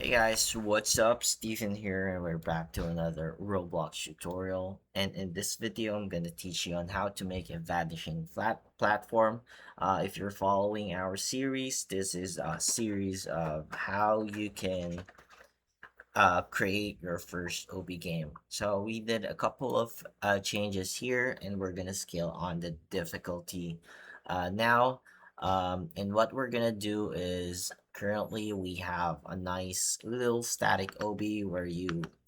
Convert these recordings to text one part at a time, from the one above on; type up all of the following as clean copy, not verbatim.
Hey guys, what's up? Stephen here, and we're back to another Roblox tutorial. And in this video, I'm going to teach you on how to make a vanishing flat platform. If you're following our series, this is a series of how you can create your first Obby game. So we did a couple of changes here, and we're going to scale on the difficulty now. And what we're gonna do is currently we have a nice little static OB where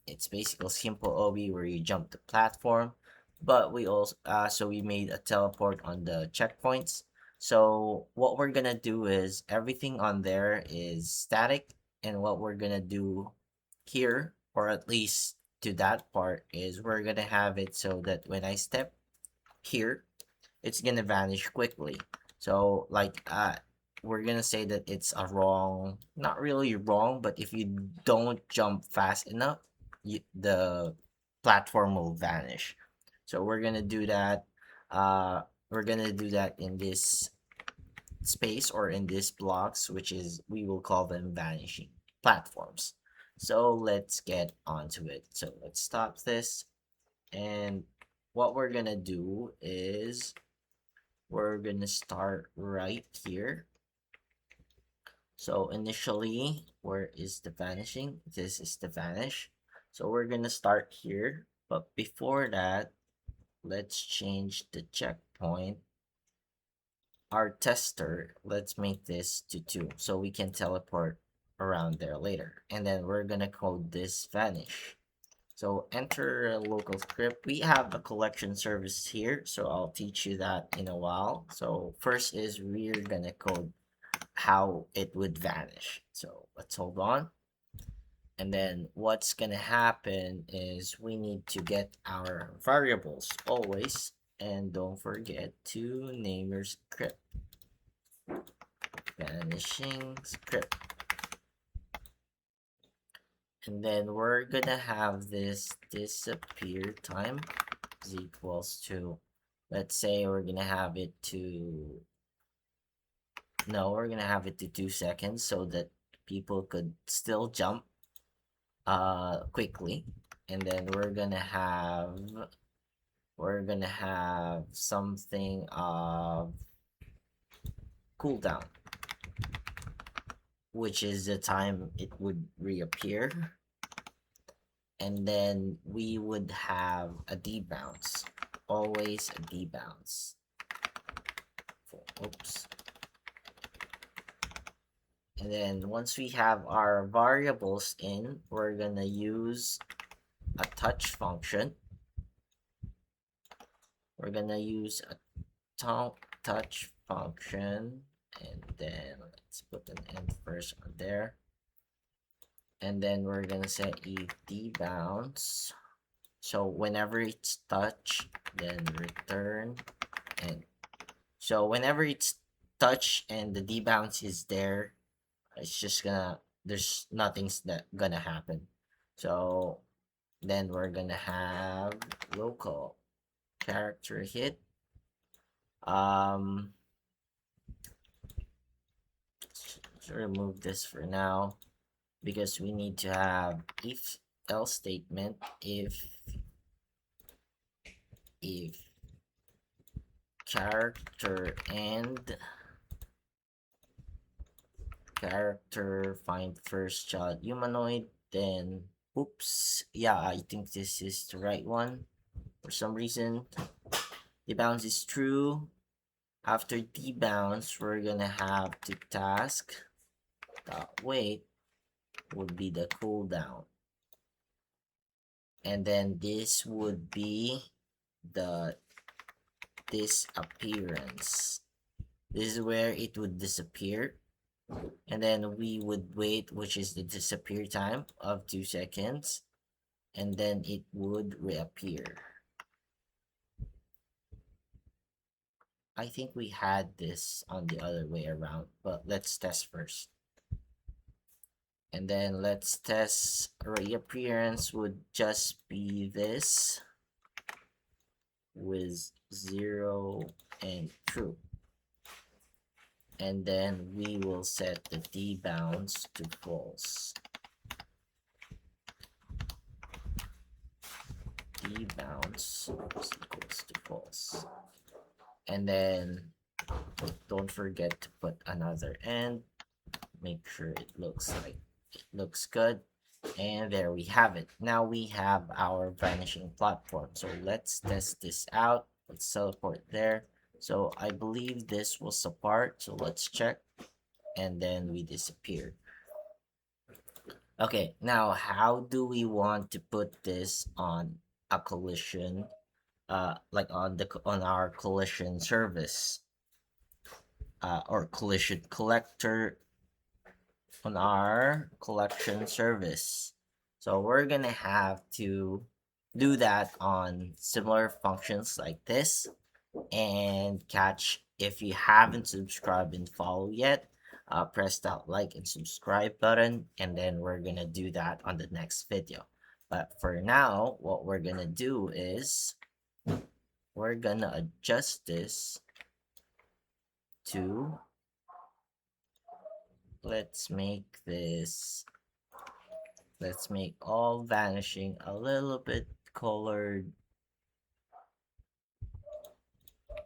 it's basically a simple OB where you jump the platform, but we also so we made a teleport on the checkpoints. So what we're gonna do is everything on there is static, and what we're gonna do here, or at least to that part, is we're gonna have it so that when I step here, it's gonna vanish quickly. So like we're gonna say that it's a wrong, not really wrong, but if you don't jump fast enough, the platform will vanish. So we're gonna do that. We're gonna do that in this space or in these blocks, which is we will call them vanishing platforms. So let's get onto it. So let's stop this, and what we're gonna do is we're gonna start right here. So initially, where is the vanishing? This is the vanish. So we're gonna start here, but before that, let's change the checkpoint. Our tester, let's make this to 2 so we can teleport around there later. And then we're gonna code this vanish. So enter a local script. We have a collection service here, so I'll teach you that in a while. So first is we're gonna code how it would vanish. So let's hold on. And then what's gonna happen is we need to get our variables always, and don't forget to name your script. Vanishing script. And then we're gonna have this disappear time is equals to, let's say we're gonna have it to, no, we're gonna have it to 2 seconds so that people could still jump quickly. And then we're gonna have something of cooldown, which is the time it would reappear. And then we would have a debounce, always a debounce. Oops. And then once we have our variables in, we're gonna use a touch function. We're gonna use a touch function, and then let's put an end first on there. And then we're gonna say if debounce. So whenever it's touch, then return. And so whenever it's touch and the debounce is there, it's just gonna, there's nothing's that gonna happen. So then we're gonna have local character hit. Let's remove this for now because we need to have if else statement. If character and character find first child humanoid, then oops, yeah, I think this is the right one. For some reason the bounce is true. After debounce, we're gonna have to task wait would be the cooldown, and then this would be the disappearance. This is where it would disappear, and then we would wait, which is the disappear time of 2 seconds, and then it would reappear. I think we had this on the other way around, but let's test first. And then let's test reappearance would just be this with 0 and true. And then we will set the debounce to false. debounce is equals to false. And then don't forget to put another end. Make sure it looks good. And there we have it. Now we have our vanishing platform. So let's test this out. Let's teleport there. So I believe this was a part. So let's check. And then we disappeared. Okay, now how do we want to put this on a collision? Like on our collision service, or collision collector on our collection service. So we're gonna have to do that on similar functions like this. And catch, if you haven't subscribed and follow yet, press that like and subscribe button, and then we're gonna do that on the next video. But for now, what we're gonna do is we're gonna adjust this to, let's make this, let's make all vanishing a little bit colored.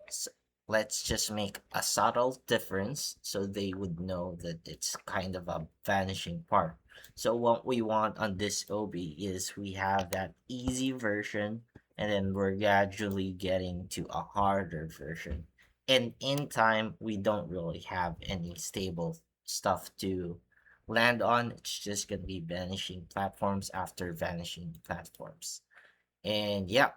So let's just make a subtle difference so they would know that it's kind of a vanishing part. So what we want on this Obby is we have that easy version, and then we're gradually getting to a harder version. And in time, we don't really have any stable stuff to land on. It's just going to be vanishing platforms after vanishing platforms. And yeah,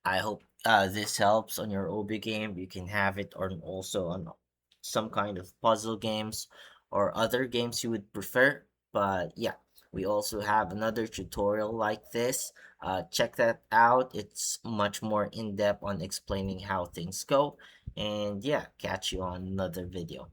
I hope this helps on your Obi game. You can have it on also on some kind of puzzle games or other games you would prefer. But yeah, we also have another tutorial like this. Check that out. It's much more in depth on explaining how things go. And yeah, catch you on another video.